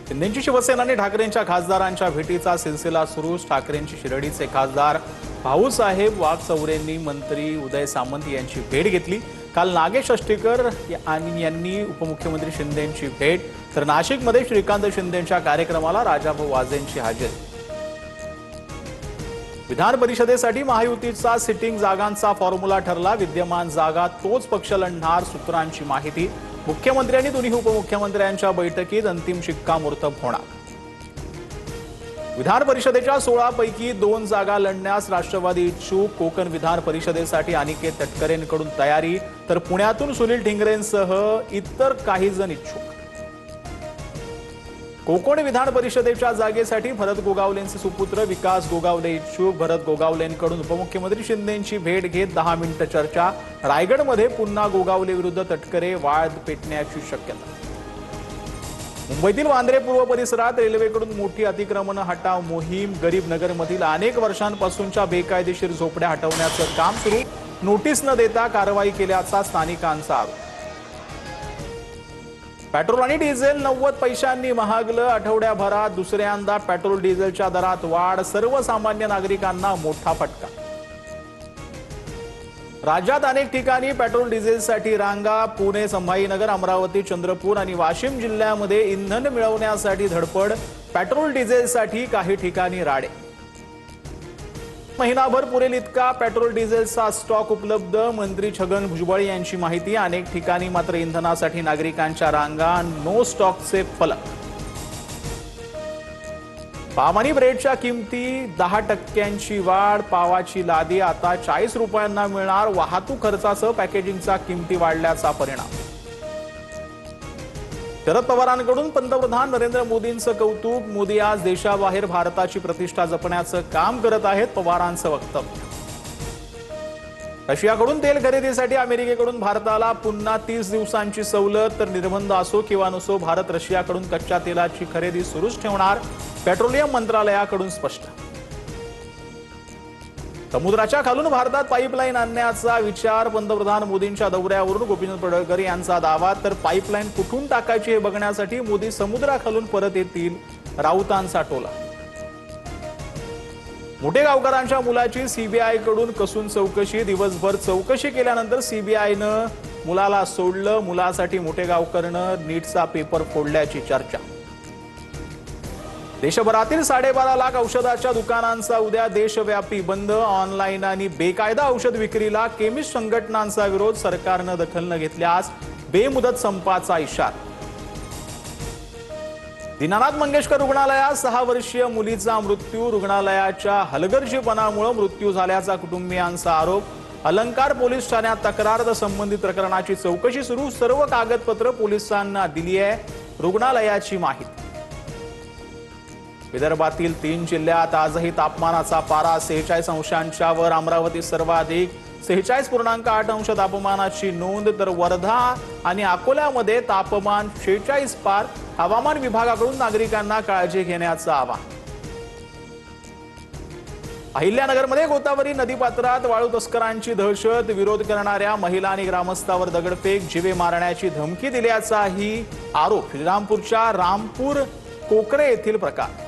शिंदेंची शिवसेना आणि ठाकरेंच्या खासदारांच्या भेटीचा सिलसिला सुरू। ठाकरेंची शिर्डीचे खासदार भाऊसाहेब वागचौरेंनी मंत्री उदय सामंत यांची भेट घेतली। काल नागेश अष्टीकर यांनी उपमुख्यमंत्री शिंदेंची भेट, तर नाशिकमध्ये श्रीकांत शिंदेंच्या कार्यक्रमाला राजाभाऊ वाजेंची हजेरी। विधान परिषदेसाठी महायुतीचा सिटिंग जागांचा फॉर्म्युला ठरला। विद्यमान जागा तोच पक्ष लढणार, सूत्रांची माहिती। मुख्यमंत्री आणि दोन्ही उपमुख्यमंत्र्यांच्या बैठकीत अंतिम शिक्कामोर्तब होणार। विधान परिषदेच्या 16 पैकी 2 जागा लढण्यास राष्ट्रवादी इच्छुक। कोकण विधान परिषदेसाठी अनिकेत तटकरेंकडून तयारी, तर पुण्यातून सुनील ढिंगरेंसह इतर काही जण इच्छुक। कोकण विधान परिषदेच्या जागेसाठी भरत गोगावलेंचे सुपुत्र विकास गोगावले इच्छुक। भरत गोगावलेंकडून उपमुख्यमंत्री शिंदेंची भेट घेत 10 मिनिटं चर्चा। रायगडमध्ये पुन्हा गोगावले विरुद्ध तटकरे वाद पेटण्याची शक्यता। मुंबईतील वांद्रे पूर्व परिसरात रेल्वेकडून मोठी अतिक्रमण हटाव मोहीम। गरीब नगरमधील अनेक वर्षांपासूनच्या बेकायदेशीर झोपड्या हटवण्याचं काम सुरू। नोटीस न देता कारवाई केल्याचा स्थानिकांचा आरोप। पेट्रोल आणि डिझेल 90 पैशांनी महागलं। आठवड्याभरात दुसऱ्यांदा पेट्रोल डिझेलच्या दरात वाढ। सर्वसामान्य नागरिकांना मोठा फटका। राज्यात अनेक ठिकाणी पेट्रोल डिझेलसाठी रांगा। पुणे, संभाजीनगर, अमरावती, चंद्रपूर आणि वाशिम जिल्ह्यामध्ये इंधन मिळवण्यासाठी धडपड। पेट्रोल डिझेलसाठी काही ठिकाणी राडे। महिनाभर पुरेल इतका पेट्रोल डिझेलचा स्टॉक उपलब्ध। मंत्री छगन भुजबळ यांची माहिती। अनेक ठिकाणी मात्र इंधनासाठी नागरिकांच्या रांगा, नो स्टॉकचे फलक। पाव आणि ब्रेडच्या किमती 10% वाढ। पावाची लादी आता 40 रुपयांना मिळणार। वाहतूक खर्चासह पॅकेजिंगचा किमती वाढल्याचा परिणाम। शरद पवारांकडून पंतप्रधान नरेंद्र मोदींचं कौतुक। मोदी आज देशाबाहेर भारताची प्रतिष्ठा जपण्याचं काम करत आहेत, पवारांचं वक्तव्य। रशियाकडून तेल खरेदीसाठी अमेरिकेकडून भारताला पुन्हा 30 दिवसांची सवलत। तर निर्बंध असो किंवा नसो, भारत रशियाकडून कच्च्या तेलाची खरेदी सुरूच ठेवणार, पेट्रोलियम मंत्रालयाकडून स्पष्ट। समुद्राच्या खालून भारतात पाईपलाईन आणण्याचा विचार। पंतप्रधान मोदींच्या दौऱ्यावरून गोपीचंद पडळकर यांचा दावा। तर पाईपलाईन कुठून टाकायची हे बघण्यासाठी मोदी समुद्राखालून परत येतील, राऊतांचा टोला। मोठे गावकरांच्या मुलाची सीबीआयकडून कसून चौकशी। दिवसभर चौकशी केल्यानंतर सीबीआयनं मुलाला सोडलं। मुलासाठी मोठे गावकरनं नीटचा पेपर फोडल्याची चर्चा। देशभरातील 12.5 लाख औषधाच्या दुकानांचा उद्या देशव्यापी बंद। ऑनलाईन आणि बेकायदा औषध विक्रीला केमिस्ट संघटनांचा विरोध। सरकारनं दखल न घेतल्यास बेमुदत संपाचा इशारा। दीनानाथ मंगेशकर रुग्णालयात 6 वर्षीय मुलीचा मृत्यू। रुग्णालयाच्या हलगर्जीपणामुळे मृत्यू झाल्याचा कुटुंबियांचा आरोप। अलंकार पोलीस ठाण्यात तक्रार, तर संबंधित प्रकरणाची चौकशी सुरू। सर्व कागदपत्र पोलिसांना दिली आहे, रुग्णालयाची माहिती। विदर्भातील 3 जिल्ह्यात आजही तापमानाचा पारा 46 अंशांच्या वर। अमरावती सर्वाधिक 46.8 अंश तापमानाची नोंद, तर वर्धा आणि अकोल्यामध्ये तापमान 46 पार। हवामान विभागाकडून नागरिकांना काळजी घेण्याचं आवाहन। अहिल्यानगरमध्ये गोदावरी नदीपात्रात वाळू तस्करांची दहशत। विरोध करणाऱ्या महिला आणि ग्रामस्थावर दगडफेक, जीवे मारण्याची धमकी दिल्याचाही आरोप। श्रीरामपूरच्या रामपूर कोकरे येथील प्रकार।